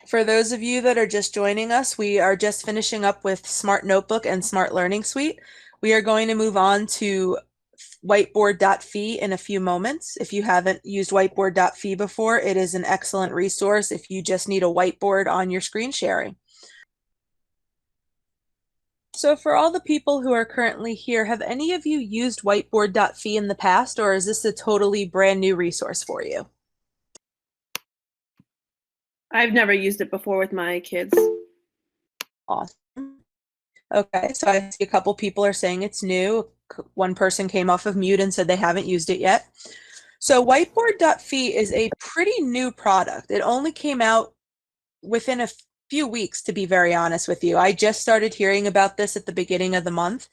For those of you that are just joining us, we are just finishing up with Smart Notebook and Smart Learning Suite. We are going to move on to Whiteboard.fi in a few moments. If you haven't used Whiteboard.fi before, it is an excellent resource if you just need a whiteboard on your screen sharing. So for all the people who are currently here, have any of you used Whiteboard.fi in the past, or is this a totally brand new resource for you? I've never used it before with my kids. Awesome. Okay, so I see a couple people are saying it's new. One person came off of mute and said they haven't used it yet. So Whiteboard.fi is a pretty new product. It only came out within a few weeks, to be very honest with you. I just started hearing about this at the beginning of the month,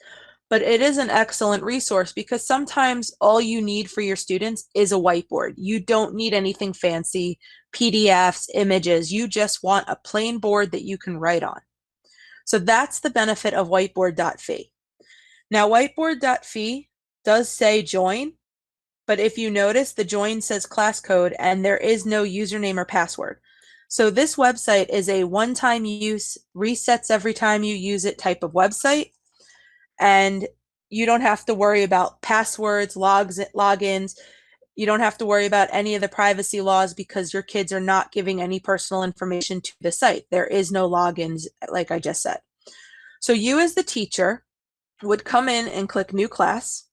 but it is an excellent resource because sometimes all you need for your students is a whiteboard. You don't need anything fancy, PDFs, images. You just want a plain board that you can write on. So that's the benefit of Whiteboard.fi. Now, Whiteboard.fi does say join, but if you notice, the join says class code and there is no username or password. So this website is a one-time use, resets every time you use it type of website. And you don't have to worry about passwords, logins. You don't have to worry about any of the privacy laws because your kids are not giving any personal information to the site. There is no logins, like I just said. So you as the teacher would come in and click new class,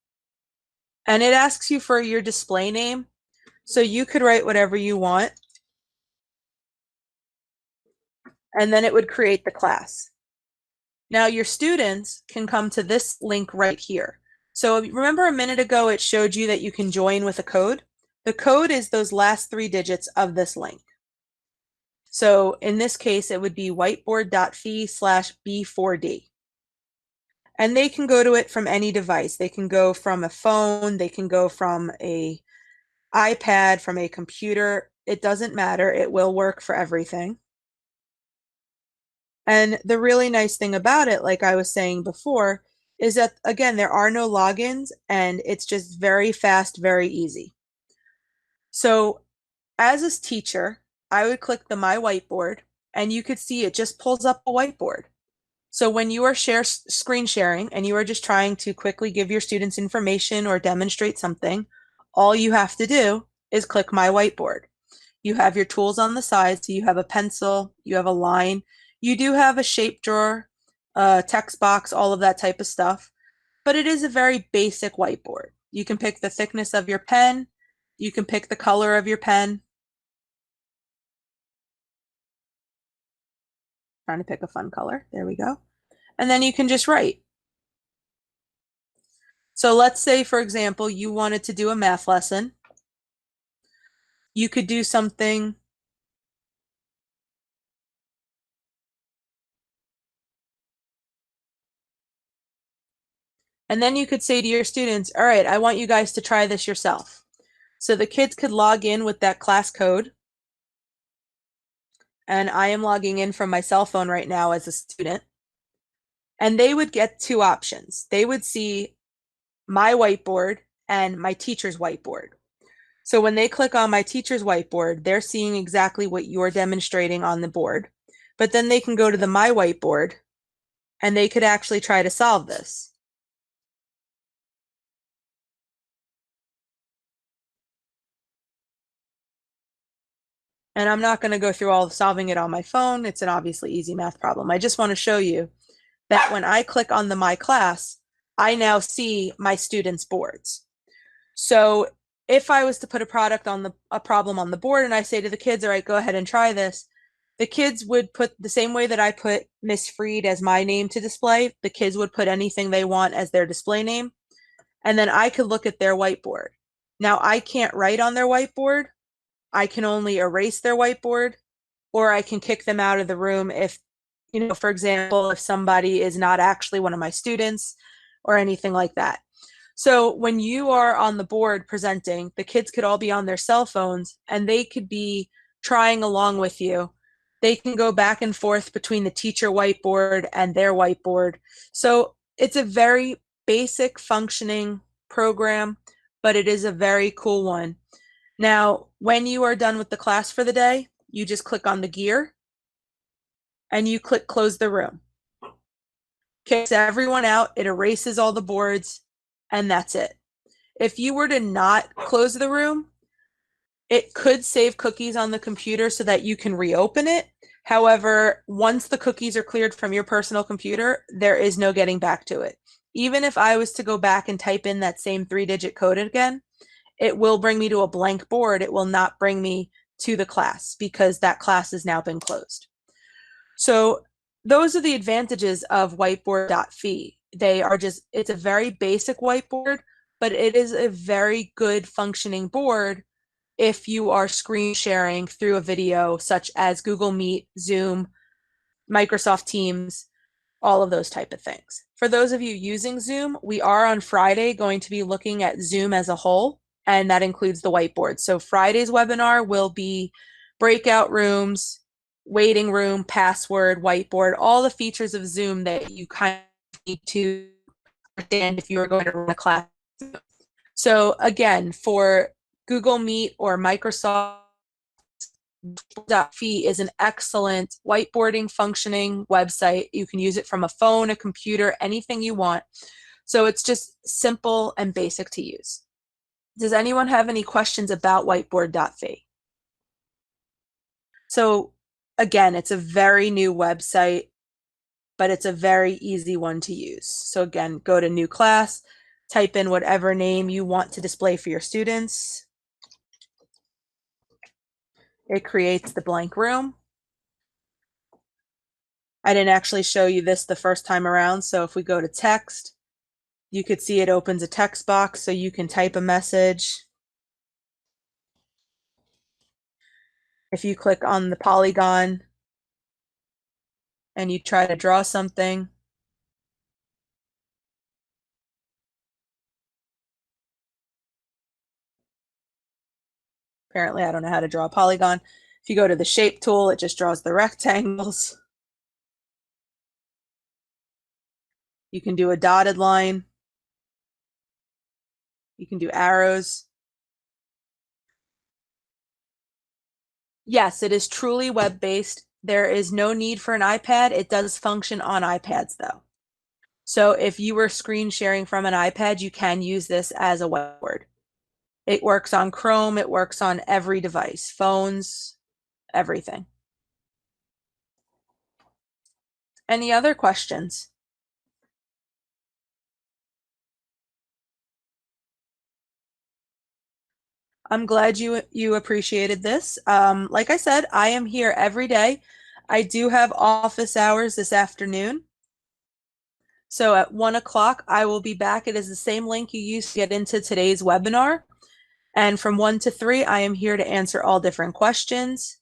and it asks you for your display name. So you could write whatever you want, and then it would create the class. Now your students can come to this link right here. So remember a minute ago, it showed you that you can join with a code. The code is those last 3 digits of this link. So in this case, it would be whiteboard.fi/B4D. And they can go to it from any device. They can go from a phone, they can go from a iPad, from a computer. It doesn't matter. It will work for everything. And the really nice thing about it, like I was saying before, is that, again, there are no logins and it's just very fast, very easy. So as a teacher, I would click the My Whiteboard and you could see it just pulls up a whiteboard. So when you are screen sharing and you are just trying to quickly give your students information or demonstrate something, all you have to do is click My Whiteboard. You have your tools on the side, so you have a pencil, you have a line, you do have a shape drawer, a text box, all of that type of stuff, but it is a very basic whiteboard. You can pick the thickness of your pen, you can pick the color of your pen. Trying to pick a fun color, there we go. And then you can just write. So let's say, for example, you wanted to do a math lesson. You could do something and then you could say to your students, all right, I want you guys to try this yourself. So the kids could log in with that class code. And I am logging in from my cell phone right now as a student. And they would get 2 options. They would see my whiteboard and my teacher's whiteboard. So when they click on my teacher's whiteboard, they're seeing exactly what you're demonstrating on the board. But then they can go to the My Whiteboard and they could actually try to solve this. And I'm not going to go through all of solving it on my phone. It's an obviously easy math problem. I just want to show you that when I click on the My Class, I now see my students' boards. So if I was to put a problem on the board and I say to the kids, all right, go ahead and try this, the kids would put the same way that I put Miss Freed as my name to display, the kids would put anything they want as their display name. And then I could look at their whiteboard. Now I can't write on their whiteboard. I can only erase their whiteboard, or I can kick them out of the room if, for example, if somebody is not actually one of my students or anything like that. So when you are on the board presenting, the kids could all be on their cell phones and they could be trying along with you. They can go back and forth between the teacher whiteboard and their whiteboard. So it's a very basic functioning program, but it is a very cool one. Now, when you are done with the class for the day, you just click on the gear and you click close the room. Kicks everyone out, it erases all the boards, and that's it. If you were to not close the room, it could save cookies on the computer so that you can reopen it. However, once the cookies are cleared from your personal computer, there is no getting back to it. Even if I was to go back and type in that same 3-digit code again, it will bring me to a blank board. It will not bring me to the class because that class has now been closed. So those are the advantages of Whiteboard.fi. It's a very basic whiteboard, but it is a very good functioning board if you are screen sharing through a video such as Google Meet, Zoom, Microsoft Teams, all of those type of things. For those of you using Zoom, we are on Friday going to be looking at Zoom as a whole, and that includes the whiteboard. So Friday's webinar will be breakout rooms, waiting room, password, whiteboard, all the features of Zoom that you kind of need to understand if you are going to run a class. So again, for Google Meet or Microsoft, Whiteboard.fi is an excellent whiteboarding functioning website. You can use it from a phone, a computer, anything you want. So it's just simple and basic to use. Does anyone have any questions about Whiteboard.fi? So again, it's a very new website, but it's a very easy one to use. So again, go to new class, type in whatever name you want to display for your students. It creates the blank room. I didn't actually show you this the first time around. So if we go to text, you could see it opens a text box so you can type a message. If you click on the polygon and you try to draw something, apparently I don't know how to draw a polygon. If you go to the shape tool, it just draws the rectangles. You can do a dotted line. You can do arrows. Yes, it is truly web-based. There is no need for an iPad. It does function on iPads though. So if you were screen sharing from an iPad, you can use this as a whiteboard. It works on Chrome. It works on every device, phones, everything. Any other questions? I'm glad you appreciated this. Like I said, I am here every day. I do have office hours this afternoon. So at 1 o'clock, I will be back. It is the same link you used to get into today's webinar. And from 1 to 3, I am here to answer all different questions.